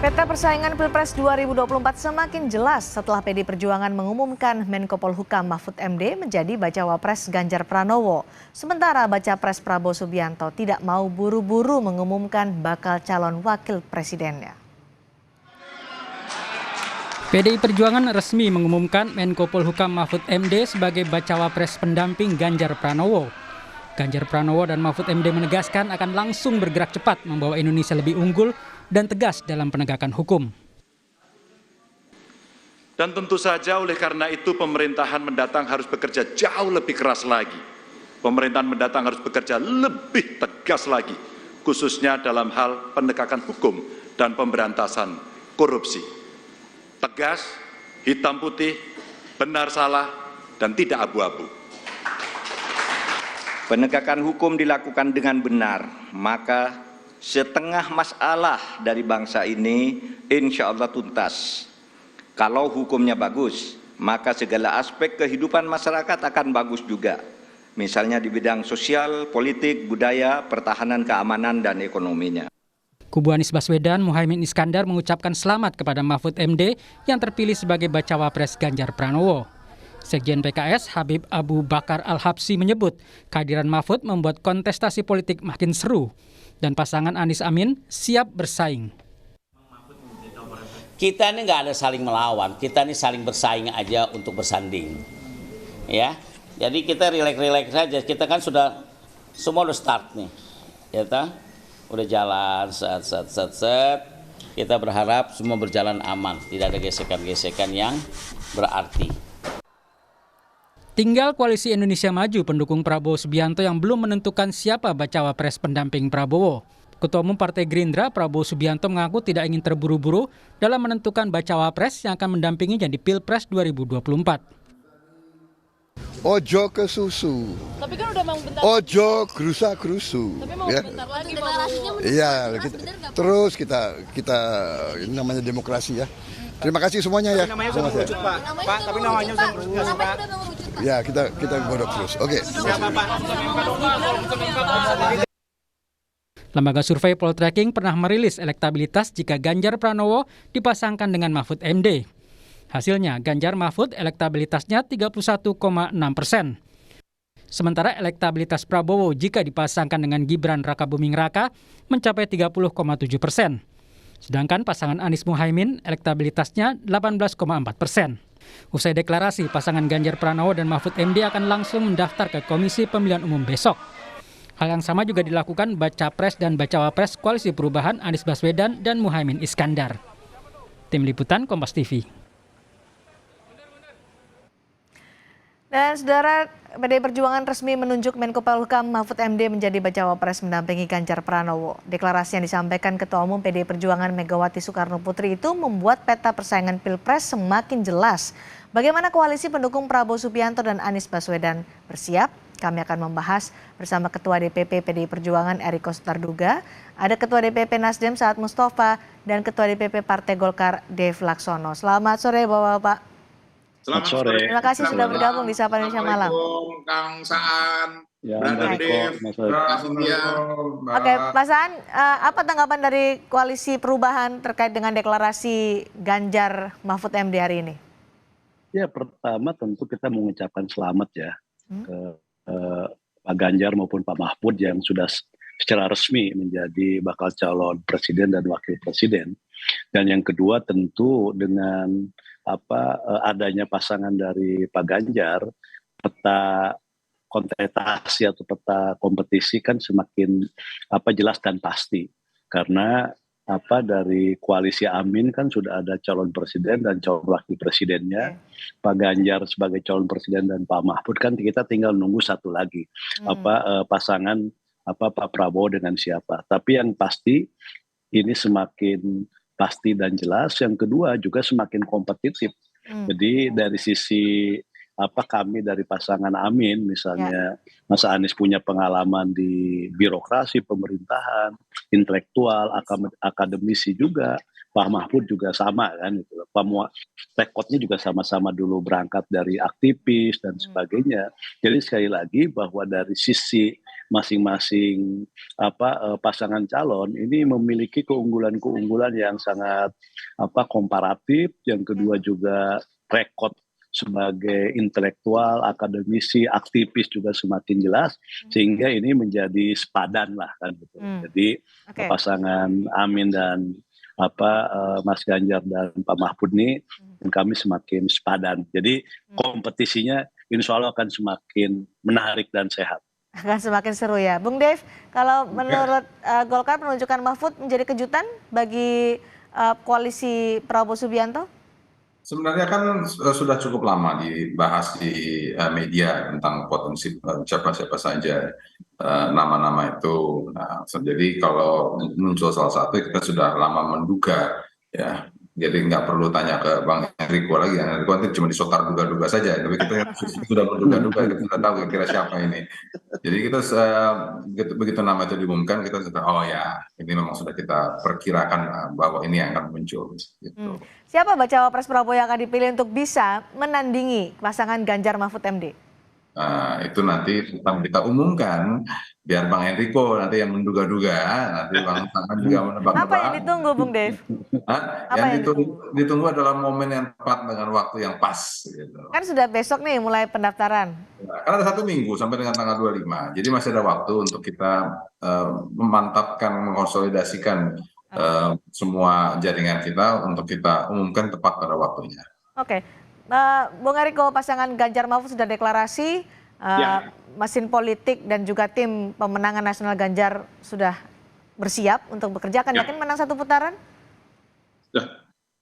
Peta persaingan Pilpres 2024 semakin jelas setelah PD Perjuangan mengumumkan Menko Polhukam Mahfud MD menjadi bacawa pres Ganjar Pranowo. Sementara baca pres Prabowo Subianto tidak mau buru-buru mengumumkan bakal calon wakil presidennya. PDI Perjuangan resmi mengumumkan Menko Polhukam Mahfud MD sebagai bacawa pres pendamping Ganjar Pranowo. Ganjar Pranowo dan Mahfud MD menegaskan akan langsung bergerak cepat membawa Indonesia lebih unggul dan tegas dalam penegakan hukum. Dan tentu saja oleh karena itu pemerintahan mendatang harus bekerja jauh lebih keras lagi. Pemerintahan mendatang harus bekerja lebih tegas lagi, khususnya dalam hal penegakan hukum dan pemberantasan korupsi. Tegas, hitam putih, benar salah, dan tidak abu-abu. Penegakan hukum dilakukan dengan benar, maka setengah masalah dari bangsa ini insya Allah tuntas. Kalau hukumnya bagus, maka segala aspek kehidupan masyarakat akan bagus juga. Misalnya di bidang sosial, politik, budaya, pertahanan, keamanan, dan ekonominya. Kubu Anies Baswedan, Muhaimin Iskandar mengucapkan selamat kepada Mahfud MD yang terpilih sebagai bacawa pres Ganjar Pranowo. Sekjen PKS Habib Abu Bakar Al-Habsyi menyebut kehadiran Mahfud membuat kontestasi politik makin seru dan pasangan Anies Amin siap bersaing. Kita ini nggak ada saling melawan, kita ini saling bersaing aja untuk bersanding. Ya, jadi kita rileks-rileks saja. Kita kan sudah semua udah start nih, ya ta? Udah jalan, set. Kita berharap semua berjalan aman, tidak ada gesekan-gesekan yang berarti. Tinggal Koalisi Indonesia Maju pendukung Prabowo Subianto yang belum menentukan siapa bacawa pres pendamping Prabowo. Ketua Umum Partai Gerindra Prabowo Subianto mengaku tidak ingin terburu-buru dalam menentukan bacawa pres yang akan mendampinginya di Pilpres 2024. Ojo ke susu. Tapi kan udah mau bentar. Ojo gerusa-gerusu. Tapi mau ya. bentar lagi deklarasinya. Iya, terus kita ini namanya demokrasi ya. Terima kasih semuanya ya. Namanya sudah mengerucut Pak. Pak, tapi namanya sudah mengerucut Pak. Ya, kita godok terus. Oke. Siapa Pak? Lembaga survei Poltreking pernah merilis elektabilitas jika Ganjar Pranowo dipasangkan dengan Mahfud MD. Hasilnya, Ganjar Mahfud elektabilitasnya 31,6%. Sementara elektabilitas Prabowo jika dipasangkan dengan Gibran Rakabuming Raka mencapai 30,7%. Sedangkan pasangan Anies Muhaimin elektabilitasnya 18,4%. Usai deklarasi, pasangan Ganjar Pranowo dan Mahfud MD akan langsung mendaftar ke Komisi Pemilihan Umum besok. Hal yang sama juga dilakukan baca pres dan bacawa pres Koalisi Perubahan Anies Baswedan dan Muhaimin Iskandar. Tim Liputan Kompas TV. Dan saudara, PDI Perjuangan resmi menunjuk Menko Polhukam Mahfud MD menjadi bacawa pres mendampingi Ganjar Pranowo. Deklarasi yang disampaikan Ketua Umum PDI Perjuangan Megawati Soekarno Putri itu membuat peta persaingan Pilpres semakin jelas. Bagaimana koalisi pendukung Prabowo Subianto dan Anies Baswedan bersiap? Kami akan membahas bersama Ketua DPP PDI Perjuangan Eriko Sutarduga, ada Ketua DPP Nasdem Saad Mustafa, dan Ketua DPP Partai Golkar Dev Laksono. Selamat sore Bapak-Bapak. Selamat sore. Terima kasih sudah bergabung di Sapa Indonesia Malam. Kang Saan, Brother Dev, Oke, Pak Saan, apa tanggapan dari Koalisi Perubahan terkait dengan deklarasi Ganjar Mahfud MD hari ini? Ya, pertama tentu kita mengucapkan selamat ya ke Pak Ganjar maupun Pak Mahfud yang sudah secara resmi menjadi bakal calon presiden dan wakil presiden. Dan yang kedua tentu dengan adanya pasangan dari Pak Ganjar, peta kontestasi atau peta kompetisi kan semakin jelas dan pasti. Karena dari koalisi Amin kan sudah ada calon presiden dan calon wakil presidennya. Pak Ganjar sebagai calon presiden dan Pak Mahfud kan kita tinggal nunggu satu lagi pasangan Pak Prabowo dengan siapa. Tapi yang pasti ini semakin pasti dan jelas. Yang kedua juga semakin kompetitif. Jadi dari sisi kami dari pasangan Amin misalnya, Mas Anies punya pengalaman di birokrasi pemerintahan, intelektual, akademisi juga. Pak Mahfud juga sama kan gitu. Rekodnya juga sama-sama dulu berangkat dari aktivis dan sebagainya. Jadi sekali lagi bahwa dari sisi masing-masing pasangan calon ini memiliki keunggulan-keunggulan yang sangat komparatif. Yang kedua juga rekod sebagai intelektual, akademisi, aktivis juga semakin jelas, sehingga ini menjadi sepadan lah kan gitu. Jadi pasangan Amin dan Mas Ganjar dan Pak Mahfud ini kami semakin sepadan. Jadi kompetisinya insya Allah akan semakin menarik dan sehat. Akan semakin seru ya. Bung Dev, kalau menurut Golkar penunjukan Mahfud menjadi kejutan bagi koalisi Prabowo Subianto? Sebenarnya kan sudah cukup lama dibahas di media tentang potensi siapa-siapa saja nama-nama itu. Nah, jadi kalau muncul salah satu kita sudah lama menduga ya. Jadi nggak perlu tanya ke Bang Enrico lagi. Enrico nanti cuma disotar duga-duga saja. Tapi kita sudah menduga-duga, kita sudah tahu kira-kira siapa ini. Jadi kita begitu nama itu diumumkan, kita sudah oh ya, ini memang sudah kita perkirakan bahwa ini yang akan muncul. Gitu. Siapa bacawa pres Prabowo yang akan dipilih untuk bisa menandingi pasangan Ganjar Mahfud MD? Itu nanti kita umumkan, biar Bang Enrico nanti yang menduga-duga, nanti Bang Tangan juga menebak-nebak. Apa yang ditunggu, Bung Dev? Yang ditunggu adalah momen yang tepat dengan waktu yang pas. Gitu. Kan sudah besok nih mulai pendaftaran. Karena ada 1 minggu sampai dengan tanggal 25, jadi masih ada waktu untuk kita memantapkan, mengkonsolidasikan semua jaringan kita untuk kita umumkan tepat pada waktunya. Oke. Bung Enrico, pasangan Ganjar Mahfud sudah deklarasi, mesin politik dan juga tim pemenangan nasional Ganjar sudah bersiap untuk bekerja. Akan yakin menang 1 putaran?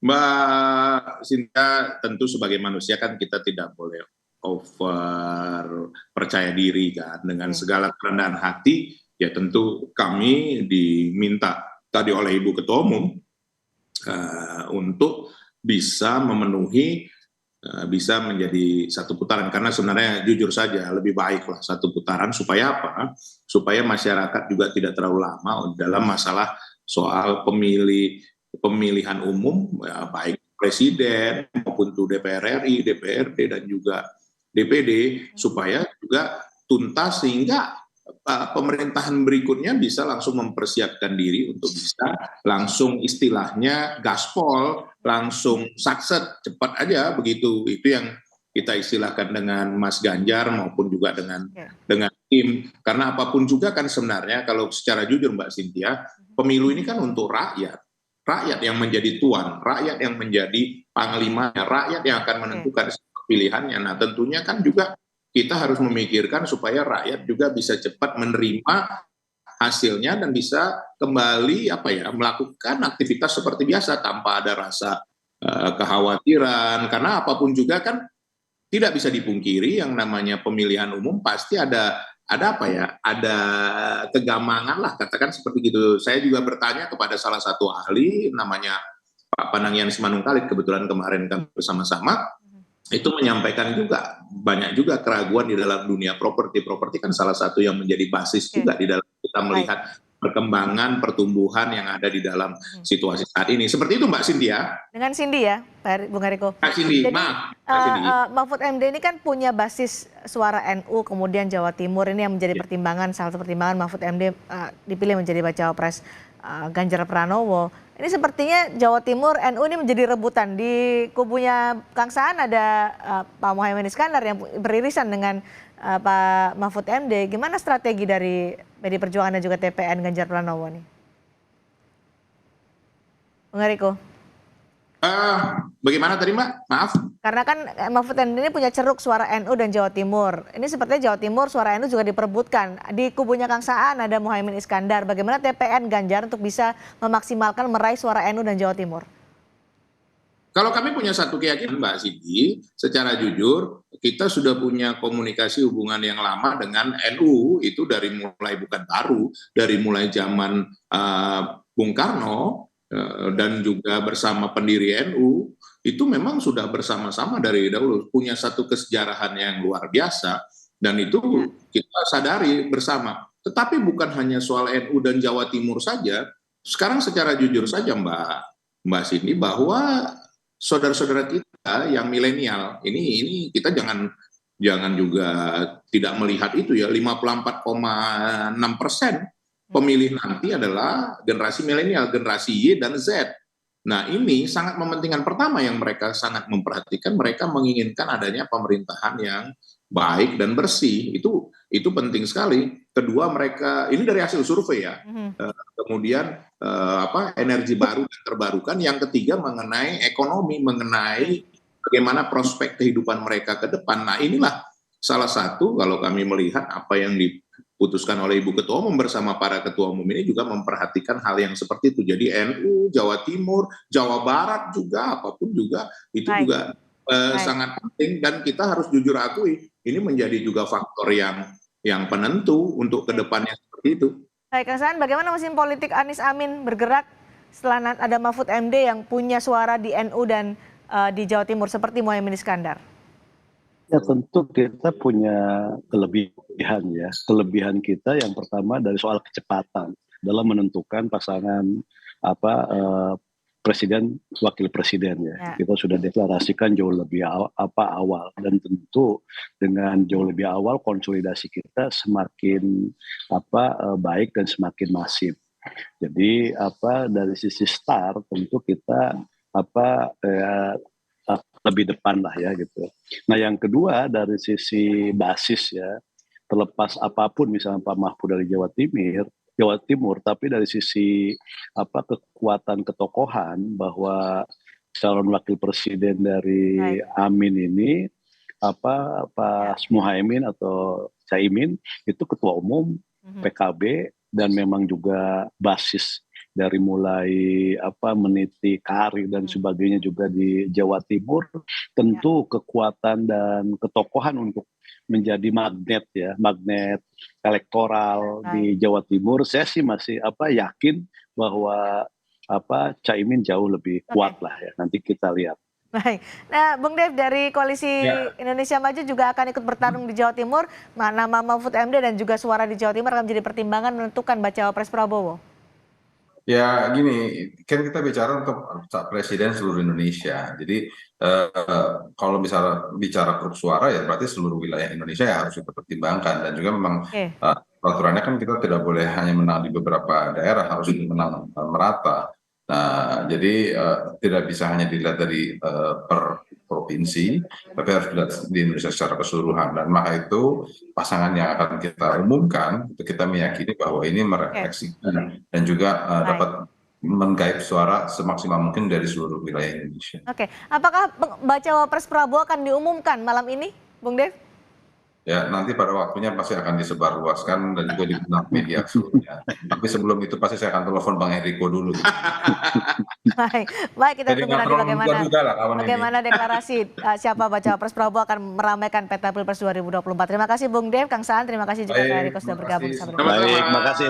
Mbak Sinta, tentu sebagai manusia kan kita tidak boleh over percaya diri kan, dengan segala kerendahan hati. Ya tentu kami diminta tadi oleh Ibu Ketua Umum untuk bisa memenuhi, bisa menjadi 1 putaran, karena sebenarnya jujur saja lebih baiklah 1 putaran supaya apa? Supaya masyarakat juga tidak terlalu lama dalam masalah soal pemilihan umum, ya, baik presiden maupun DPR RI, DPRD dan juga DPD, supaya juga tuntas sehingga pemerintahan berikutnya bisa langsung mempersiapkan diri untuk bisa langsung istilahnya gaspol, langsung sakset cepat aja begitu. Itu yang kita istilahkan dengan Mas Ganjar maupun juga dengan tim. Karena apapun juga kan sebenarnya kalau secara jujur Mbak Cynthia, pemilu ini kan untuk rakyat. Rakyat yang menjadi tuan, rakyat yang menjadi panglimanya, rakyat yang akan menentukan pilihannya. Nah tentunya kan juga kita harus memikirkan supaya rakyat juga bisa cepat menerima hasilnya dan bisa kembali melakukan aktivitas seperti biasa tanpa ada rasa kekhawatiran, karena apapun juga kan tidak bisa dipungkiri yang namanya pemilihan umum pasti ada kegamangan lah, katakan seperti gitu. Saya juga bertanya kepada salah satu ahli namanya Pak Panangian Simanungkalit, kebetulan kemarin kami bersama-sama, itu menyampaikan juga banyak juga keraguan di dalam dunia properti. Properti kan salah satu yang menjadi basis juga di dalam kita melihat perkembangan pertumbuhan yang ada di dalam situasi saat ini. Seperti itu Mbak Cynthia. Dengan Cindy ya, Bung Enrico. Cindy, jadi, Mahfud MD ini kan punya basis suara NU, kemudian Jawa Timur ini yang menjadi pertimbangan, salah satu pertimbangan Mahfud MD dipilih menjadi bacawa pres Ganjar Pranowo. Ini sepertinya Jawa Timur NU ini menjadi rebutan. Di kubunya Kang Saan ada Pak Muhaimin Iskandar yang beririsan dengan Pak Mahfud MD. Gimana strategi dari PD Perjuangan dan juga TPN Ganjar Pranowo nih? Bung Enrico. Bagaimana tadi Mbak? Maaf. Karena kan Mahfud MD ini punya ceruk suara NU dan Jawa Timur. Ini sepertinya Jawa Timur suara NU juga diperebutkan. Di kubunya Kang Saan ada Muhaimin Iskandar. Bagaimana TPN Ganjar untuk bisa memaksimalkan meraih suara NU dan Jawa Timur? Kalau kami punya satu keyakinan Mbak Siti, secara jujur kita sudah punya komunikasi hubungan yang lama dengan NU, itu dari mulai bukan baru, dari mulai zaman Bung Karno dan juga bersama pendiri NU, itu memang sudah bersama-sama dari dahulu, punya satu kesejarahan yang luar biasa, dan itu kita sadari bersama. Tetapi bukan hanya soal NU dan Jawa Timur saja, sekarang secara jujur saja Mbak Cindy, bahwa saudara-saudara kita yang milenial ini kita jangan jangan juga tidak melihat itu ya, 54,6% pemilih nanti adalah generasi milenial, generasi Y dan Z. Nah ini sangat mementingkan, pertama yang mereka sangat memperhatikan, mereka menginginkan adanya pemerintahan yang baik dan bersih, itu penting sekali. Kedua mereka, ini dari hasil survei ya, kemudian energi baru dan terbarukan, yang ketiga mengenai ekonomi, mengenai bagaimana prospek kehidupan mereka ke depan. Nah inilah salah satu kalau kami melihat apa yang diputuskan oleh Ibu Ketua Umum bersama para Ketua Umum ini juga memperhatikan hal yang seperti itu. Jadi NU, Jawa Timur, Jawa Barat juga, apapun juga, itu juga sangat penting, dan kita harus jujur akui, ini menjadi juga faktor yang penentu untuk kedepannya seperti itu. Baik, Kang Saan, bagaimana mesin politik Anies Amin bergerak setelah ada Mahfud MD yang punya suara di NU dan di Jawa Timur seperti Muhaimin Iskandar? Ya tentu kita punya kelebihan ya. Kelebihan kita yang pertama dari soal kecepatan dalam menentukan pasangan presiden, wakil presiden ya. Kita sudah deklarasikan jauh lebih awal, dan tentu dengan jauh lebih awal konsolidasi kita semakin baik dan semakin masif. Jadi dari sisi start tentu kita lebih depan lah ya gitu. Nah yang kedua dari sisi basis ya, terlepas apapun misalnya Pak Mahfud dari Jawa Timur, tapi dari sisi kekuatan ketokohan bahwa calon wakil presiden dari Amin ini Pak Muhaimin atau Caimin itu ketua umum PKB, dan memang juga basis dari mulai meniti karir dan sebagainya juga di Jawa Timur, tentu kekuatan dan ketokohan untuk menjadi magnet elektoral di Jawa Timur. Saya sih masih yakin bahwa Caimin jauh lebih kuat lah ya. Nanti kita lihat. Baik. Nah, Bung Dev dari Koalisi Indonesia Maju juga akan ikut bertarung di Jawa Timur. Nama Mahfud MD dan juga suara di Jawa Timur akan menjadi pertimbangan menentukan bacawa pres Prabowo. Ya gini, kan kita bicara untuk presiden seluruh Indonesia. Jadi kalau misalnya bicara grup suara ya berarti seluruh wilayah Indonesia ya harus dipertimbangkan. Dan juga memang peraturannya kan kita tidak boleh hanya menang di beberapa daerah, harus menang merata. Nah jadi tidak bisa hanya dilihat dari per provinsi, tapi harus dilihat di Indonesia secara keseluruhan. Dan maka itu pasangan yang akan kita umumkan, itu kita meyakini bahwa ini merefleksikan dan juga dapat menggait suara semaksimal mungkin dari seluruh wilayah Indonesia. Oke, apakah bacawa pres Prabowo akan diumumkan malam ini, Bung Dev? Ya, nanti pada waktunya pasti akan disebarluaskan dan juga diundang media seluruhnya. Tapi sebelum itu pasti saya akan telepon Bang Enrico dulu. Baik, kita tunggu nanti bagaimana deklarasi siapa bacawa pres Prabowo akan meramaikan peta Pilpres 2024. Terima kasih Bung Dev, Kang Saan, terima kasih juga Pak Enrico sudah bergabung. Baik, terima kasih.